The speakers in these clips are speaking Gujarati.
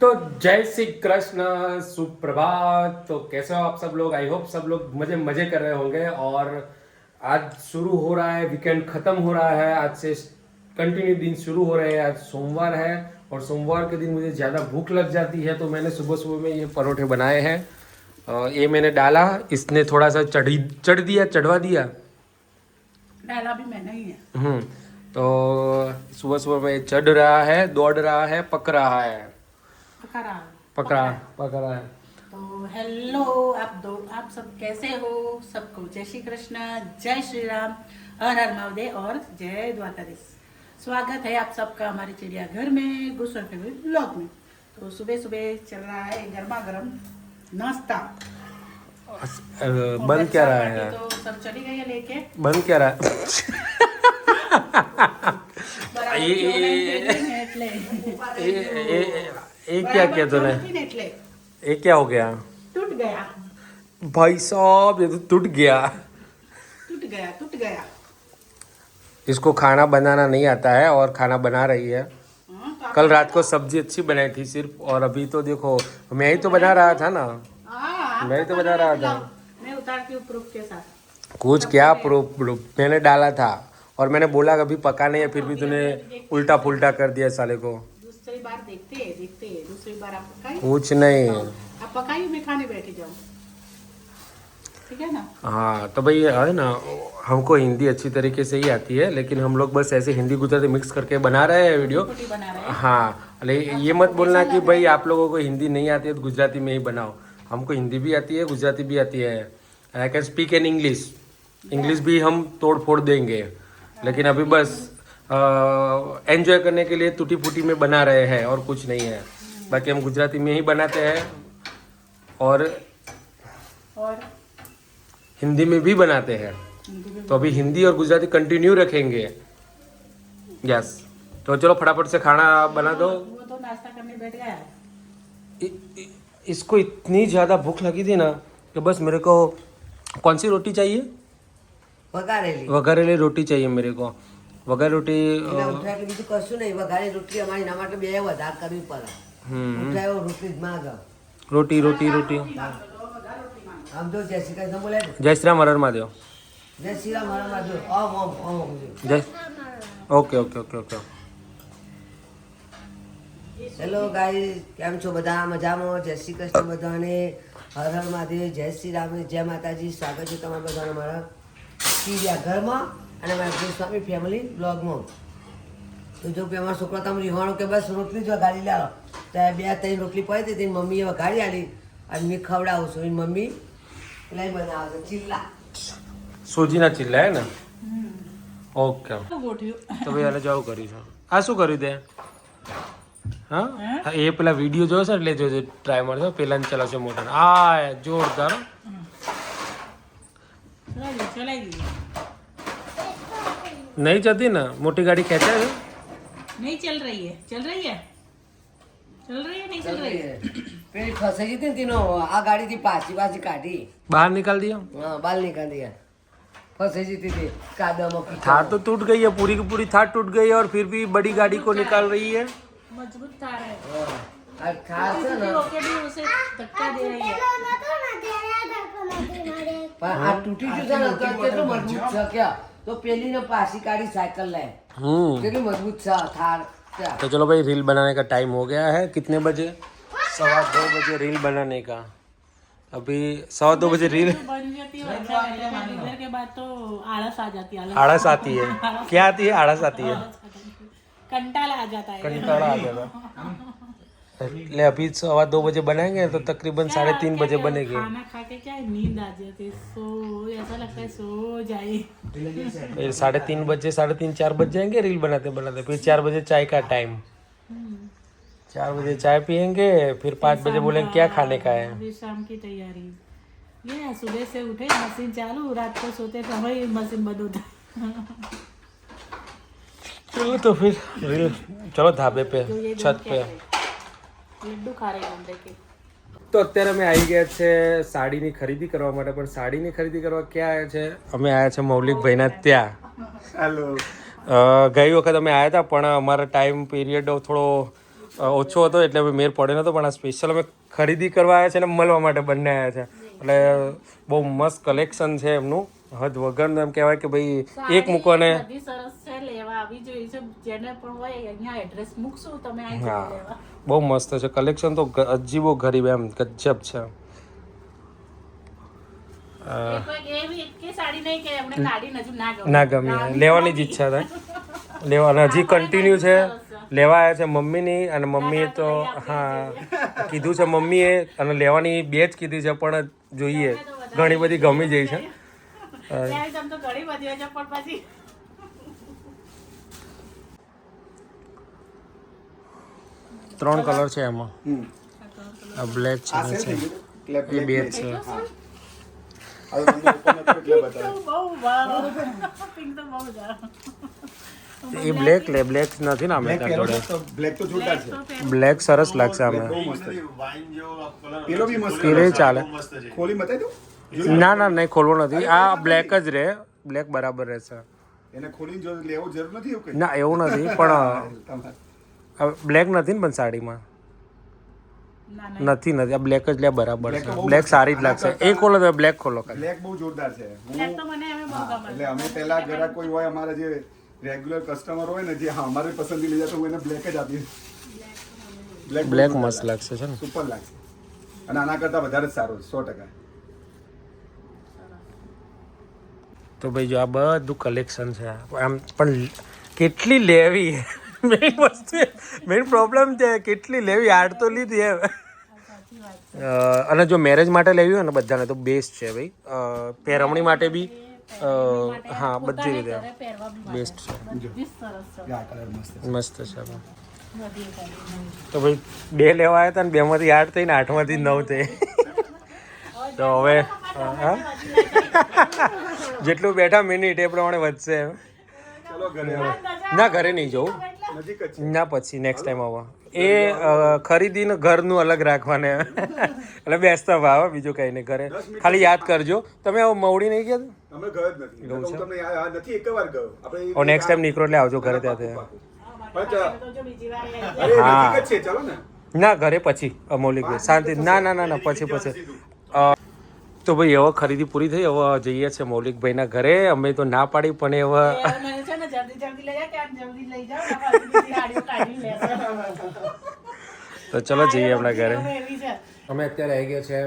तो जय श्री कृष्ण, सुप्रभात। तो कैसे हो आप सब लोग? आई होप सब लोग मजे मजे कर रहे होंगे। और आज शुरू हो रहा है, वीकेंड खत्म हो रहा है, आज से कंटिन्यू दिन शुरू हो रहे हैं। आज सोमवार है और सोमवार के दिन मुझे ज़्यादा भूख लग जाती है, तो मैंने सुबह सुबह में ये परोठे बनाए हैं। ये मैंने डाला, इसने थोड़ा सा चढ़वा दिया। डाला भी मैंने ही है। तो सुबह सुबह में चढ़ रहा है, दौड़ रहा है, पक रहा है। पका रहा है। पक रहा है। तो हेलो आप सब कैसे हो? सबको जय श्री कृष्ण, जय श्री राम, हर हर महादेव और जय द्वारकाधीश। स्वागत है आप सबका हमारे चिड़ियाघर में, गुस्सा फेवरेट ब्लॉग में। तो सुबह सुबह चल रहा है गर्मा गर्म नाश्ता। बन क्या रहा है? तो सब चली गई है लेके। बन क्या रहा है? ये क्या किया तूने? ये क्या हो गया? टूट गया भाई साहब, ये तो टूट गया। टूट गया। इसको खाना बनाना नहीं आता है और खाना बना रही है। तो कल रात को सब्जी अच्छी बनाई थी सिर्फ, और अभी तो देखो मैं ही तो बना रहा था ना। मैं ही तो बना रहा था। मैं उतारती हूँ प्रूफ के साथ। कुछ क्या प्रूफ? मैंने डाला था और मैंने बोला कभी पका नहीं है, फिर भी तूने उल्टा पुल्टा कर दिया साले को। दूसरी बार देखते दूसरी बार आप पकाई। कुछ नहीं। आप पकाई, मैं खाने बैठी जाऊँ, ठीक है ना? हाँ तो भाई है ना, हमको हिंदी अच्छी तरीके से ही आती है, लेकिन हम लोग बस ऐसे हिंदी गुजराती मिक्स करके बना रहे हैं वीडियो। बना रहे हैं। हाँ, लेकिन ये मत बोलना कि भाई आप लोगों को हिंदी नहीं आती है तो गुजराती में ही बनाओ। हमको हिंदी भी आती है, गुजराती भी आती है। I can speak in English भी हम तोड़ फोड़ देंगे, लेकिन अभी बस एंजॉय करने के लिए टूटी फूटी में बना रहे हैं और कुछ नहीं है। बाकी हम गुजराती में ही बनाते हैं और हिंदी में भी बनाते हैं। तो अभी हिंदी और गुजराती कंटिन्यू रखेंगे। यस, तो चलो फटाफट से खाना बना दो। वो तो नाश्ता करने बैठ गया है। इसको इतनी ज़्यादा भूख लगी थी ना कि बस मेरे को कौन सी रोटी चाहिए? વઘારેલી રોટી चाहिए मेरे को। વઘાર રોટી બીજું કશું નહીં. વઘારેલી રોટલી અમારી એના માટે બે વધારે કરવી પડે. ઉઠાયો રોટલી જ માંગે. રોટી આમ તો જય શ્રી કૃષ્ણ બોલે ને. જય શ્રી રામ, હર હર મહાદેવ. જય શ્રી રામ હર મહાદેવ. ઓમ. જય ઓકે. હેલો ગાઈસ, કેમ છો બધા? મજામાં? જય શ્રી કૃષ્ણ બધાને. હર હર મહાદેવ, જય શ્રી રામ, જય માતાજી. સ્વાગત છે તમારા બધાને મારા ચિડિયાઘરમાં અને મારા ગોસ્વામી ફેમિલી બ્લોગમાં. તો જો કે અમારા છોકરા તમે રીવાણો કે બસ રોટલી જ વઘારી લાવો, તો બે ત્રણ રોટલી પડી હતી મમ્મીએ વઘારી આલી અને મેં ખવડાવું છું. એની મમ્મી લઈ બનાવે છે ચીલા. સોજીના ચિલ્લા હે ને? ઓકે. ગોઠવ્યું. તો ભાઈ આને જાવ કરીશું. આ શું કર્યું તે? હા, એ પેલા વિડીયો જોયો છે એટલે જોજો, ટ્રાય મારજો. પેલા ચલાવશે મોટર. આ જોરદાર. ચલાઈ દીધી. नहीं चलती ना, मोटी गाड़ी खेचा है। नहीं चल रही है नहीं चल रही है। પેલી ફસાઈ હતી ને તેનો આ ગાડીથી પાછી કાઢી बाहर निकाल दिया। હા બાલ નીકળ दिया. फंसी जीती थी कादम. थार तो टूट गई है, पूरी की पूरी थार टूट गई है और फिर भी बड़ी गाड़ी को निकाल रही है। मजबूत थार है। थार से ना होके भी उसे धक्का दे रही है। પણ આ તૂટી ગયું છે ને તો કેટલું મજબૂત છે ક્યાં? તો પેલી ને પાછી કાઢી સાયકલ લે. કેટલી મજબૂત છે થાર. तो चलो भाई, रील बनाने का टाइम हो गया है। कितने बजे? 2:15 बजे रील बनाने का। अभी 2:15 बजे रील बन जाती है अच्छा लगता है। डिनर के बाद तो आलस आ जाती है। आड़स आती है। क्या आती है? आड़स आती है, कंटाला आ जाता है। कंटाला आ जाता। ले अभी 2:15 बजे बनाएंगे तो तकरीबन 3:30 बजे बनेगी। खाना खा के क्या नींद आ जाती है, ऐसा लगता है सो जाए। फिर 3:30 बजे 4 बज जाएंगे रील बनाते बनाते। फिर 4 बजे चाय का टाइम, 4 बजे चाय पियेंगे। फिर 5 बजे बोलेंगे क्या खाने का है। फिर शाम की तैयारी। ये सुबह से उठे मशीन चालू, रात को सोते तो वही मशीन बंद होता। चलो तो फिर रील, चलो ધાબે पे, छत पे લડ્ડુ ખા રહી હું દેખે. તો અત્યારે અમે આવી ગયા છે સાડીની ખરીદી કરવા માટે. પણ સાડીની ખરીદી કરવા ક્યાં આવ્યા છે? અમે આવ્યા છે મૌલિકભાઈના ત્યાં. હેલો. ગઈ વખત અમે આવ્યા હતા પણ અમારો ટાઈમ પીરિયડ થોડો ઓછો હતો એટલે હવે મેર પડ્યો નતો, પણ આ સ્પેશિયલ અમે ખરીદી કરવા આવ્યા છે ને મળવા માટે બંને આવ્યા છે. એટલે બહુ મસ્ત કલેક્શન છે એમનું, હદ વગરનું. એમ કહેવાય કે ભાઈ એક મૂકો ને બધી સરસ છે, લેવા આવી જોઈએ છે. જેને પણ હોય અહીંયા એડ્રેસ મૂકશું, તમે આવી હા જજો લેવા. બહુ મસ્ત છે કલેક્શન, તો અજીબો ગરીબ એમ ગજબ છે. કોઈ એવી એકે સાડી નહીં કે એમને કાઢીને હજુ ના ગમે, લેવાની જ ઈચ્છા થાય લેવાના. હજી કન્ટિન્યુ છે, લેવા આવ્યા છે મમ્મીની, અને મમ્મીએ તો હા કીધું છે મમ્મીએ, અને લેવાની બે જ કીધી છે, પણ જોઈએ ઘણી બધી ગમી જઈ છે. તો ઘણી બધી છે પણ પછી 3 કલર છે એમાં. આ બ્લેક છે ને છે, એ બે જ છે. એ બ્લેક લે, બ્લેક નથી ને અમે જોડે. બ્લેક સરસ લાગશે અમે. પેલો ચાલે. ના ના નહીં ખોલવો નથી, આ બ્લેક જ રહે, બ્લેક બરાબર રહેશે. ના એવું નથી, પણ બ્લેક નથી ને પણ સાડીમાં નથી આ બ્લેક જ લે બરાબર છે. બ્લેક સારી જ લાગશે. એ ખોલો તો બ્લેક ખોલો. બ્લેક બહુ જોરદાર છે. એટલે અમે પહેલા ઘરે કોઈ હોય અમારા જે રેગ્યુલર કસ્ટમર હોય ને, જે અમારી પસંદગી લઈ જતો, એને બ્લેક જ આપીએ. બ્લેક મસ્ત લાગશે છે ને, સુપર લાગશે, અને આના કરતા વધારે જ સારું 100%. તો ભાઈ જો આ બધું કલેક્શન છે આમ, પણ કેટલી લેવી મેઇન વસ્તુ, મેઇન પ્રોબ્લેમ છે કેટલી લેવી. આડ તો લીધી એમ. અને જો મેરેજ માટે લેવી હોય ને બધાને તો બેસ્ટ છે ભાઈ. પહેરવણી માટે બી હા બધી રીતે બેસ્ટ છે, મસ્ત છે. તો ભાઈ 2 લેવા આવ્યા હતા ને 2માંથી 8 થઈ ને 8માંથી 9 થઈ. તો હવે જેટલું બેઠા મિનિટ એ પ્રમાણે વધશે. ના ઘરે નહીં જવું, ના પછી નેક્સ્ટ ટાઈમ આવવા. એ ખરીદીને ઘરનું અલગ રાખવાને એટલે બેસતા ભાવ, બીજું કઈ નહીં. ઘરે ખાલી યાદ કરજો. તમે આવો મવડી નહીં ગયા? અમે ગયો જ નથી, એકવાર ગયો. આપણે નેક્સ્ટ ટાઈમ નીકળો એટલે આવજો ઘરે ત્યાં. ના ઘરે પછી મૌલિક શાંતિ. ના ના ના ના પછી તો ભાઈ હવે ખરીદી પૂરી થઈ, હવે જઈએ છીએ મૌલિકભાઈના ઘરે. અમે તો ના પાડી પણ હવે તો ચલો જઈએ આપણા ઘરે. અમે અત્યારે આવી ગયા છે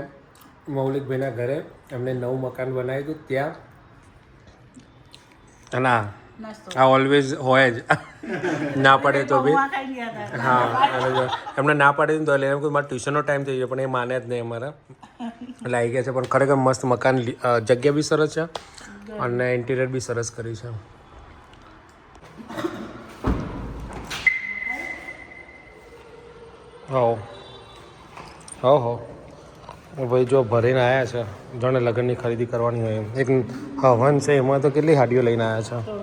મૌલિકભાઈના ઘરે. એમને નવું મકાન બનાવ્યું હતું ત્યાં. ના આ ઓલવેઝ હોય જ, ના પડે તો બી. હા એમને ના પાડી તો એટલે એમ કોઈ મારા ટ્યુશનનો ટાઈમ થઈ ગયો, પણ એ માને જ નહીં અમારા. એટલે આવી ગયા છે. પણ ખરેખર મસ્ત મકાન, જગ્યા બી સરસ છે અને ઇન્ટિરિયર બી સરસ કરી છે. હો ભાઈ જો ભરીને આવ્યા છે. જાણે લગ્નની ખરીદી કરવાની હોય એમ. એક હવન છે, એમાં તો કેટલી હાડીઓ લઈને આવ્યા છે.